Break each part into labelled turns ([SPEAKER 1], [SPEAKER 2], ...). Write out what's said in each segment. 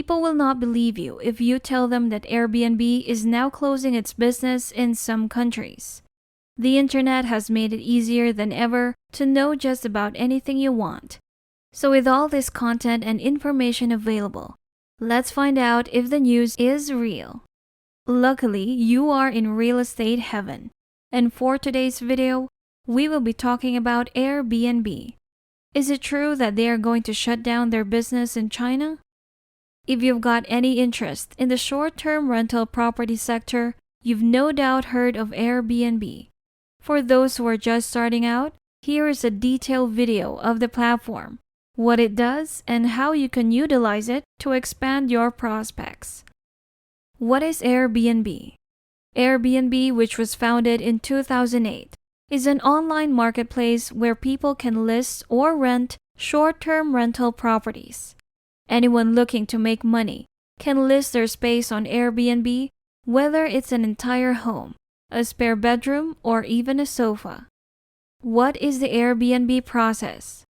[SPEAKER 1] People will not believe you if you tell them that Airbnb is now closing its business in some countries. The internet has made it easier than ever to know just about anything you want. So with all this content and information available, let's find out if the news is real. Luckily, you are in real estate heaven. And for today's video, we will be talking about Airbnb. Is it true that they are going to shut down their business in China? If you've got any interest in the short-term rental property sector, you've no doubt heard of Airbnb. For those who are just starting out, here is a detailed video of the platform, what it does, and how you can utilize it to expand your prospects. What is Airbnb? Airbnb, which was founded in 2008, is an online marketplace where people can list or rent short-term rental properties. Anyone looking to make money can list their space on Airbnb, whether it's an entire home, a spare bedroom, or even a sofa. What is the Airbnb process?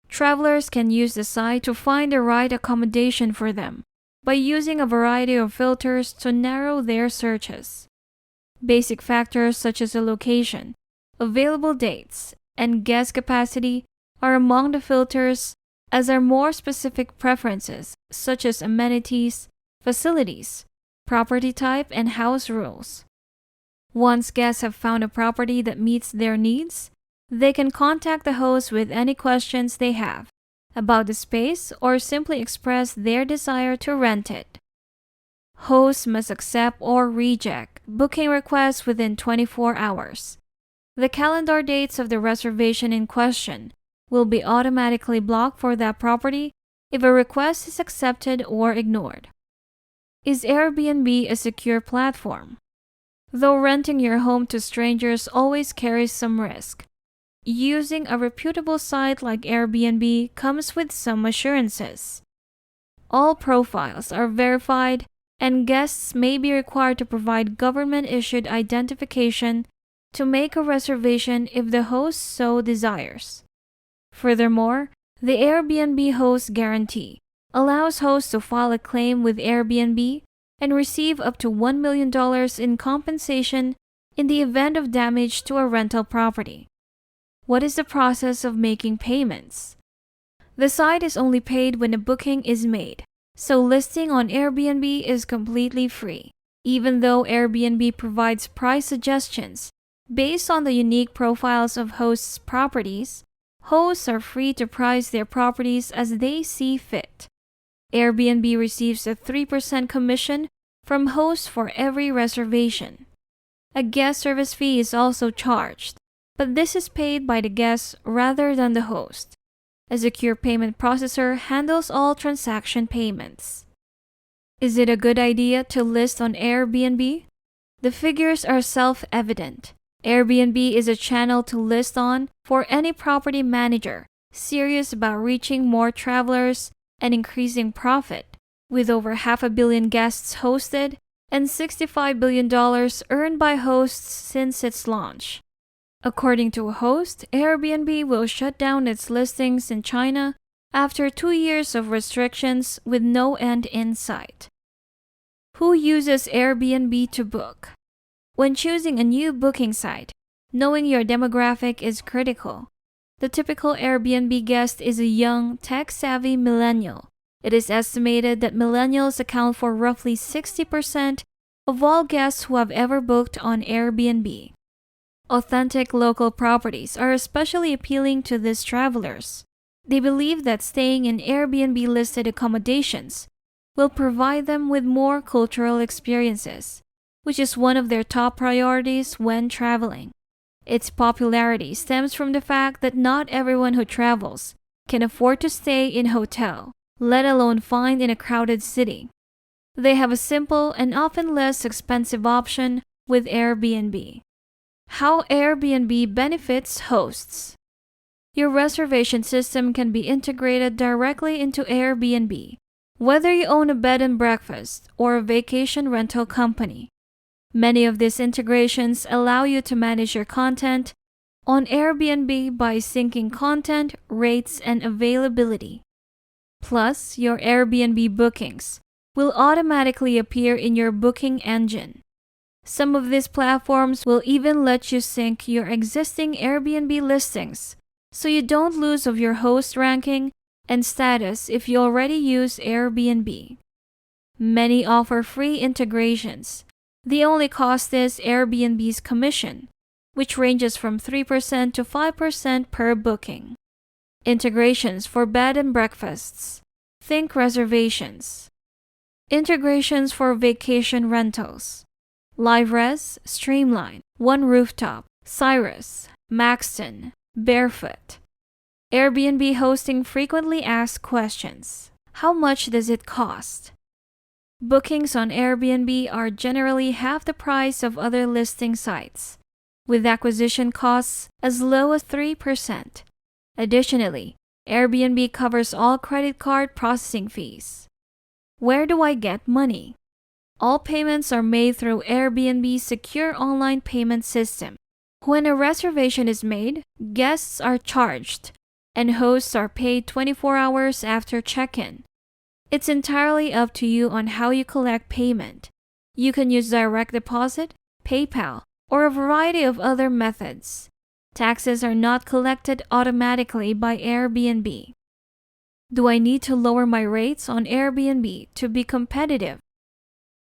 [SPEAKER 1] Travelers can use the site to find the right accommodation for them by using a variety of filters to narrow their searches. Basic factors such as the location, available dates, and guest capacity are among the filters, as are more specific preferences such as amenities, facilities, property type, and house rules. Once guests have found a property that meets their needs, they can contact the host with any questions they have about the space or simply express their desire to rent it. Hosts must accept or reject booking requests within 24 hours. The calendar dates of the reservation in question will be automatically blocked for that property if a request is accepted or ignored. Is Airbnb a secure platform? Though renting your home to strangers always carries some risk, using a reputable site like Airbnb comes with some assurances. All profiles are verified, and guests may be required to provide government-issued identification to make a reservation if the host so desires. Furthermore, the Airbnb Host Guarantee allows hosts to file a claim with Airbnb and receive up to $1 million in compensation in the event of damage to a rental property. What is the process of making payments? The site is only paid when a booking is made, so listing on Airbnb is completely free. Even though Airbnb provides price suggestions based on the unique profiles of hosts' properties, hosts are free to price their properties as they see fit. Airbnb receives a 3% commission from hosts for every reservation. A guest service fee is also charged, but this is paid by the guest rather than the host. A secure payment processor handles all transaction payments. Is it a good idea to list on Airbnb? The figures are self-evident. Airbnb is a channel to list on for any property manager serious about reaching more travelers and increasing profit, with over 500 million guests hosted and $65 billion earned by hosts since its launch. According to a host, Airbnb will shut down its listings in China after 2 years of restrictions with no end in sight. Who uses Airbnb to book? When choosing a new booking site, knowing your demographic is critical. The typical Airbnb guest is a young, tech-savvy millennial. It is estimated that millennials account for roughly 60% of all guests who have ever booked on Airbnb. Authentic local properties are especially appealing to these travelers. They believe that staying in Airbnb-listed accommodations will provide them with more cultural experiences, which is one of their top priorities when traveling. Its popularity stems from the fact that not everyone who travels can afford to stay in a hotel, let alone find in a crowded city. They have a simple and often less expensive option with Airbnb. How Airbnb benefits hosts. Your reservation system can be integrated directly into Airbnb, whether you own a bed and breakfast or a vacation rental company. Many of these integrations allow you to manage your content on Airbnb by syncing content, rates, and availability. Plus, your Airbnb bookings will automatically appear in your booking engine. Some of these platforms will even let you sync your existing Airbnb listings so you don't lose of your host ranking and status if you already use Airbnb. Many offer free integrations. The only cost is Airbnb's commission, which ranges from 3% to 5% per booking. Integrations for bed and breakfasts. Think reservations. Integrations for vacation rentals. LiveRes, Streamline, One Rooftop, Cyrus, Maxton, Barefoot. Airbnb hosting frequently asked questions. How much does it cost? Bookings on Airbnb are generally half the price of other listing sites, with acquisition costs as low as 3%. Additionally, Airbnb covers all credit card processing fees. Where do I get money? All payments are made through Airbnb's secure online payment system. When a reservation is made, guests are charged, and hosts are paid 24 hours after check-in. It's entirely up to you on how you collect payment. You can use direct deposit, PayPal, or a variety of other methods. Taxes are not collected automatically by Airbnb. Do I need to lower my rates on Airbnb to be competitive?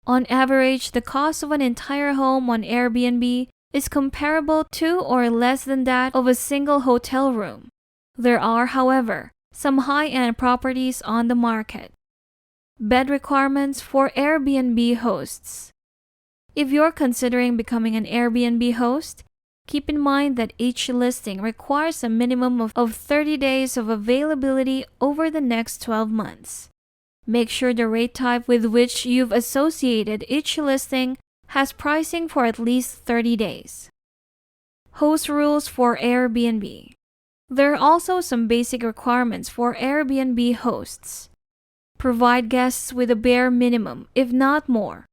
[SPEAKER 1] On average, the cost of an entire home on Airbnb is comparable to or less than that of a single hotel room. There are, however, some high-end properties on the market. Bed requirements for Airbnb hosts. If you're considering becoming an Airbnb host, keep in mind that each listing requires a minimum of 30 days of availability over the next 12 months. Make sure the rate type with which you've associated each listing has pricing for at least 30 days. Host rules for Airbnb. There are also some basic requirements for Airbnb hosts. Provide guests with a bare minimum, if not more.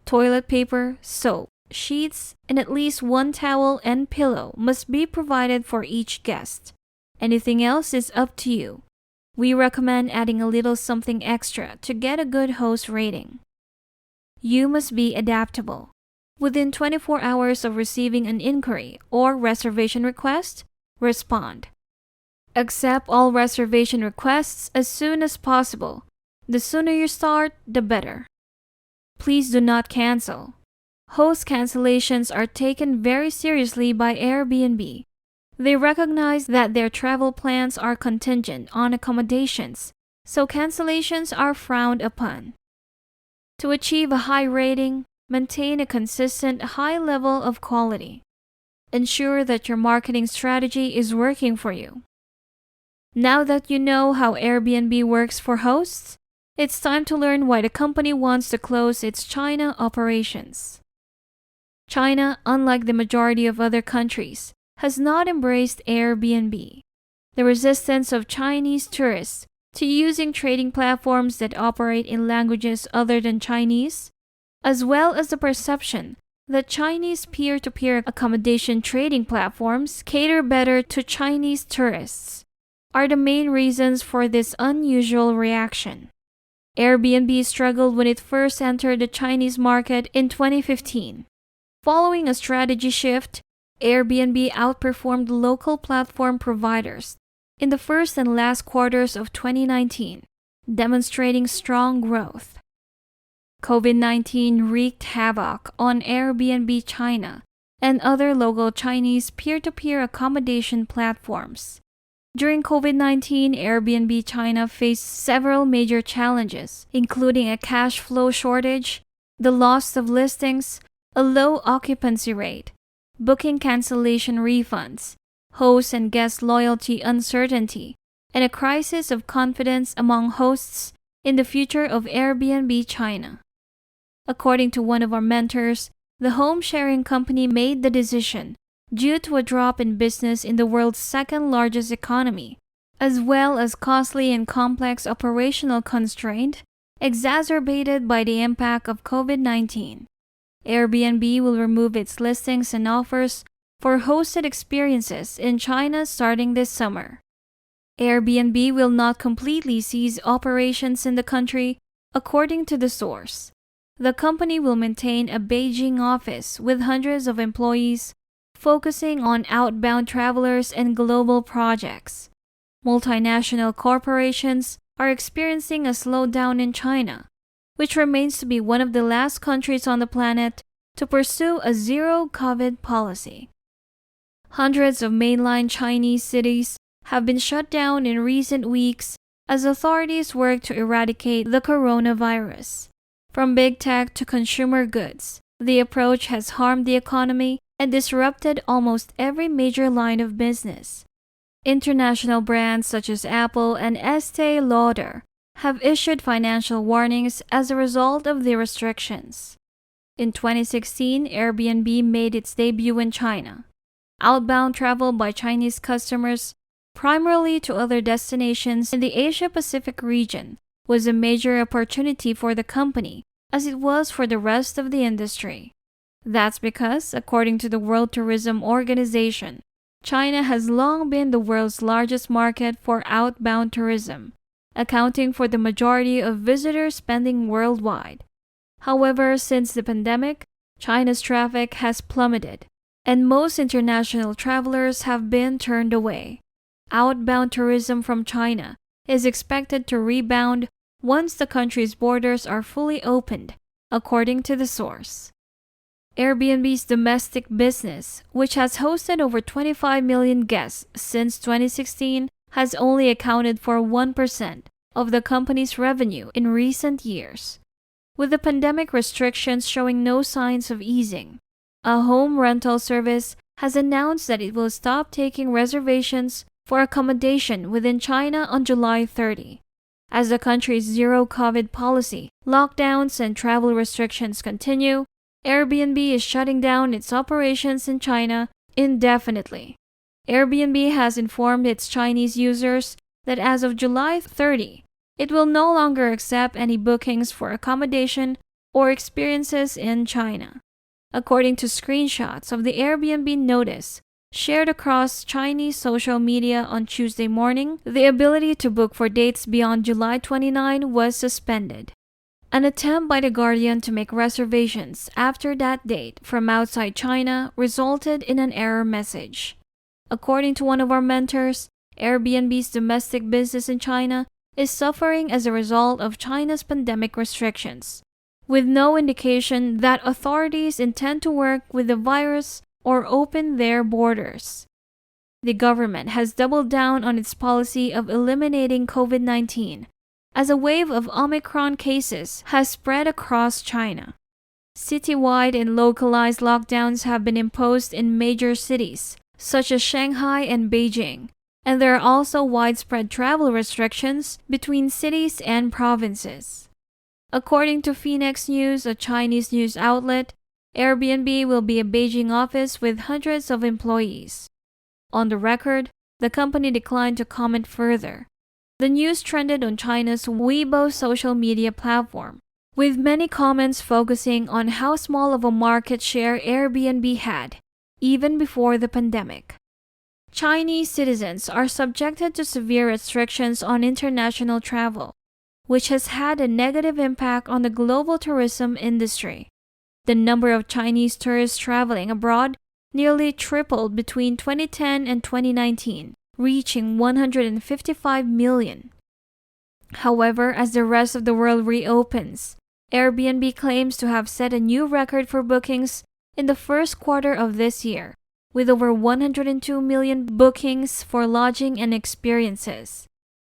[SPEAKER 1] Toilet paper, soap, sheets, and at least one towel and pillow must be provided for each guest. Anything else is up to you. We recommend adding a little something extra to get a good host rating. You must be adaptable. Within 24 hours of receiving an inquiry or reservation request, respond. Accept all reservation requests as soon as possible. The sooner you start, the better. Please do not cancel. Host cancellations are taken very seriously by Airbnb. They recognize that their travel plans are contingent on accommodations, so cancellations are frowned upon. To achieve a high rating, maintain a consistent high level of quality. Ensure that your marketing strategy is working for you. Now that you know how Airbnb works for hosts, it's time to learn why the company wants to close its China operations. China, unlike the majority of other countries, has not embraced Airbnb. The resistance of Chinese tourists to using trading platforms that operate in languages other than Chinese, as well as the perception that Chinese peer-to-peer accommodation trading platforms cater better to Chinese tourists, are the main reasons for this unusual reaction. Airbnb struggled when it first entered the Chinese market in 2015. Following a strategy shift, Airbnb outperformed local platform providers in the first and last quarters of 2019, demonstrating strong growth. COVID-19 wreaked havoc on Airbnb China and other local Chinese peer-to-peer accommodation platforms. During COVID-19, Airbnb China faced several major challenges, including a cash flow shortage, the loss of listings, a low occupancy rate, booking cancellation refunds, host and guest loyalty uncertainty, and a crisis of confidence among hosts in the future of Airbnb China. According to one of our mentors, the home-sharing company made the decision due to a drop in business in the world's second-largest economy, as well as costly and complex operational constraint exacerbated by the impact of COVID-19. Airbnb will remove its listings and offers for hosted experiences in China starting this summer. Airbnb will not completely cease operations in the country, According to the source, the company will maintain a Beijing office with hundreds of employees focusing on outbound travelers and global projects. Multinational corporations are experiencing a slowdown in China, which remains to be one of the last countries on the planet to pursue a zero-COVID policy. Hundreds of mainland Chinese cities have been shut down in recent weeks as authorities work to eradicate the coronavirus. From big tech to consumer goods, the approach has harmed the economy and disrupted almost every major line of business. International brands such as Apple and Estee Lauder have issued financial warnings as a result of the restrictions. In 2016, Airbnb made its debut in China. Outbound travel by Chinese customers, primarily to other destinations in the Asia-Pacific region, was a major opportunity for the company, as it was for the rest of the industry. That's because, according to the World Tourism Organization, China has long been the world's largest market for outbound tourism, accounting for the majority of visitor spending worldwide. However, since the pandemic, China's traffic has plummeted, and most international travelers have been turned away. Outbound tourism from China is expected to rebound once the country's borders are fully opened, according to the source. Airbnb's domestic business, which has hosted over 25 million guests since 2016, has only accounted for 1% of the company's revenue in recent years. With the pandemic restrictions showing no signs of easing, a home rental service has announced that it will stop taking reservations for accommodation within China on July 30. As the country's zero-COVID policy, lockdowns, and travel restrictions continue, Airbnb is shutting down its operations in China indefinitely. Airbnb has informed its Chinese users that as of July 30, it will no longer accept any bookings for accommodation or experiences in China. According to screenshots of the Airbnb notice shared across Chinese social media on Tuesday morning, the ability to book for dates beyond July 29 was suspended. An attempt by The Guardian to make reservations after that date from outside China resulted in an error message. According to one of our mentors, Airbnb's domestic business in China is suffering as a result of China's pandemic restrictions, with no indication that authorities intend to work with the virus or open their borders. The government has doubled down on its policy of eliminating COVID-19, as a wave of Omicron cases has spread across China. Citywide and localized lockdowns have been imposed in major cities, such as Shanghai and Beijing, and there are also widespread travel restrictions between cities and provinces. According to Phoenix News, a Chinese news outlet, Airbnb will be a Beijing office with hundreds of employees. On the record, the company declined to comment further. The news trended on China's Weibo social media platform, with many comments focusing on how small of a market share Airbnb had, even before the pandemic. Chinese citizens are subjected to severe restrictions on international travel, which has had a negative impact on the global tourism industry. The number of Chinese tourists traveling abroad nearly tripled between 2010 and 2019, reaching 155 million. However, as the rest of the world reopens, Airbnb claims to have set a new record for bookings in the first quarter of this year, with over 102 million bookings for lodging and experiences.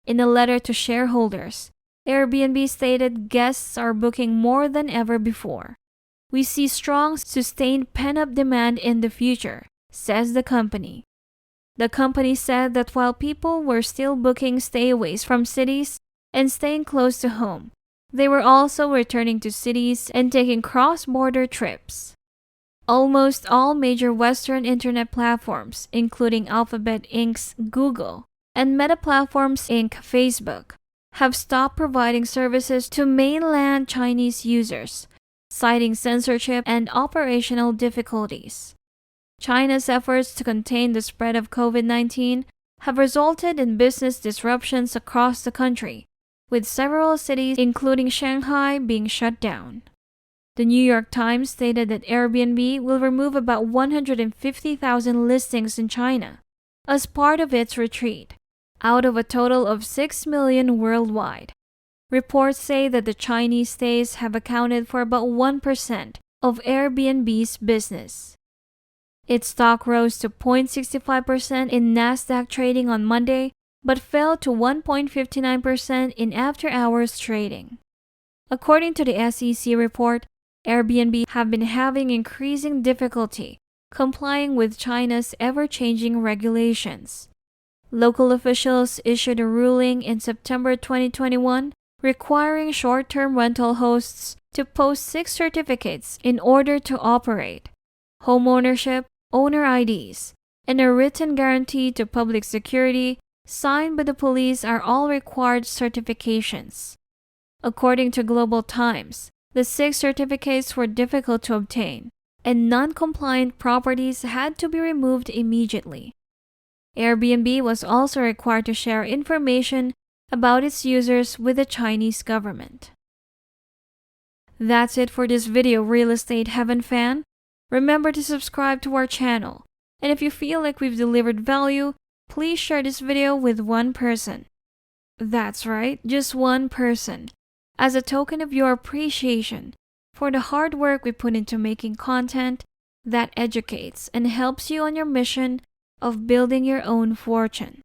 [SPEAKER 1] In a letter to shareholders, Airbnb stated guests are booking more than ever before. We see strong, sustained pent-up demand in the future, says the company. The company said that while people were still booking stayaways from cities and staying close to home, they were also returning to cities and taking cross-border trips. Almost all major Western internet platforms, including Alphabet Inc.'s Google and Meta Platforms Inc. Facebook, have stopped providing services to mainland Chinese users, citing censorship and operational difficulties. China's efforts to contain the spread of COVID-19 have resulted in business disruptions across the country, with several cities, including Shanghai, being shut down. The New York Times stated that Airbnb will remove about 150,000 listings in China as part of its retreat, out of a total of 6 million worldwide. Reports say that the Chinese stays have accounted for about 1% of Airbnb's business. Its stock rose to 0.65% in Nasdaq trading on Monday, but fell to 1.59% in after-hours trading. According to the SEC report, Airbnb have been having increasing difficulty complying with China's ever-changing regulations. Local officials issued a ruling in September 2021 requiring short-term rental hosts to post 6 certificates in order to operate: home ownership, owner IDs, and a written guarantee to public security signed by the police are all required certifications. According to Global Times, the 6 certificates were difficult to obtain, and non-compliant properties had to be removed immediately. Airbnb was also required to share information about its users with the Chinese government. That's it for this video, Real Estate Heaven fan. Remember to subscribe to our channel, and if you feel like we've delivered value, please share this video with one person. That's right, just one person, as a token of your appreciation for the hard work we put into making content that educates and helps you on your mission of building your own fortune.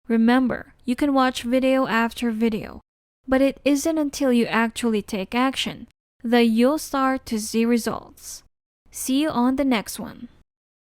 [SPEAKER 1] Remember, you can watch video after video, but it isn't until you actually take action that you'll start to see results. See you on the next one.